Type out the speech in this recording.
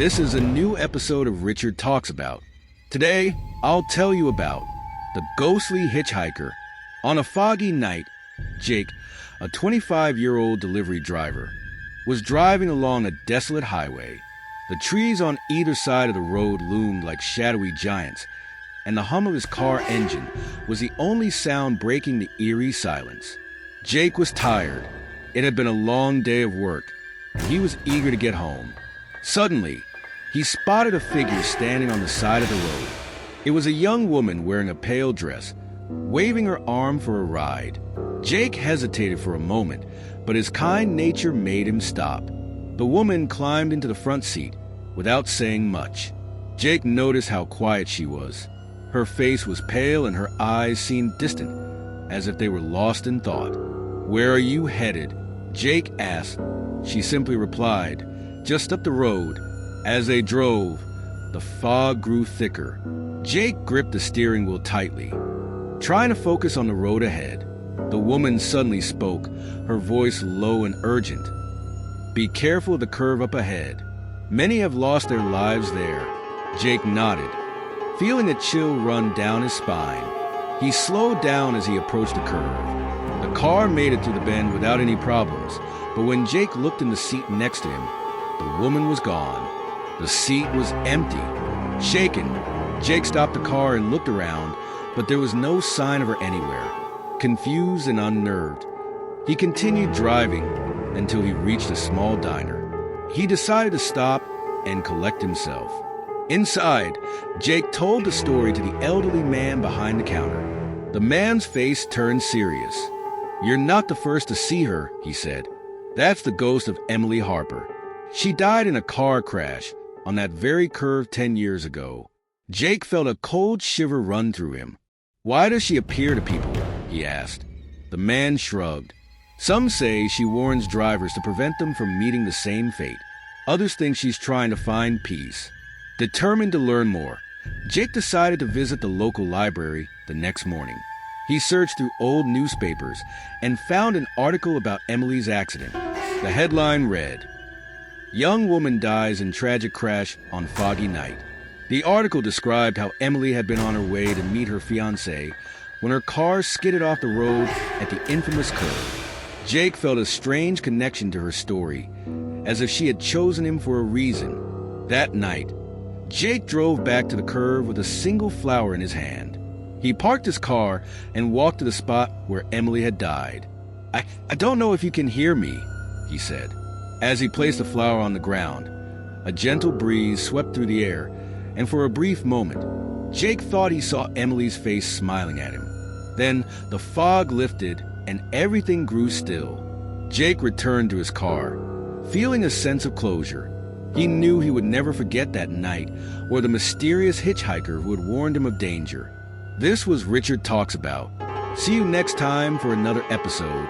This is a new episode of Richard Talks About. Today, I'll tell you about the ghostly hitchhiker. On a foggy night, Jake, a 25-year-old delivery driver, was driving along a desolate highway. The trees on either side of the road loomed like shadowy giants, and the hum of his car engine was the only sound breaking the eerie silence. Jake was tired. It had been a long day of work, and he was eager to get home. Suddenly, he spotted a figure standing on the side of the road. It was a young woman wearing a pale dress, waving her arm for a ride. Jake hesitated for a moment, but his kind nature made him stop. The woman climbed into the front seat without saying much. Jake noticed how quiet she was. Her face was pale and her eyes seemed distant, as if they were lost in thought. "Where are you headed?" Jake asked. She simply replied, "Just up the road." As they drove, the fog grew thicker. Jake gripped the steering wheel tightly, trying to focus on the road ahead. The woman suddenly spoke, her voice low and urgent. "Be careful of the curve up ahead. Many have lost their lives there." Jake nodded, feeling a chill run down his spine. He slowed down as he approached the curve. The car made it through the bend without any problems, but when Jake looked in the seat next to him, the woman was gone. The seat was empty. Shaken, Jake stopped the car and looked around, but there was no sign of her anywhere. Confused and unnerved, he continued driving until he reached a small diner. He decided to stop and collect himself. Inside, Jake told the story to the elderly man behind the counter. The man's face turned serious. "You're not the first to see her," he said. "That's the ghost of Emily Harper. She died in a car crash on that very curve 10 years ago." Jake felt a cold shiver run through him. "Why does she appear to people?" he asked. The man shrugged. "Some say she warns drivers to prevent them from meeting the same fate. Others think she's trying to find peace." Determined to learn more, Jake decided to visit the local library the next morning. He searched through old newspapers and found an article about Emily's accident. The headline read, "Young woman dies in tragic crash on foggy night." The article described how Emily had been on her way to meet her fiancé when her car skidded off the road at the infamous curve. Jake felt a strange connection to her story, as if she had chosen him for a reason. That night, Jake drove back to the curve with a single flower in his hand. He parked his car and walked to the spot where Emily had died. I don't know if you can hear me," he said. As he placed the flower on the ground, a gentle breeze swept through the air, and for a brief moment, Jake thought he saw Emily's face smiling at him. Then the fog lifted and everything grew still. Jake returned to his car, feeling a sense of closure. He knew he would never forget that night or the mysterious hitchhiker who had warned him of danger. This was Richard Talks About. See you next time for another episode.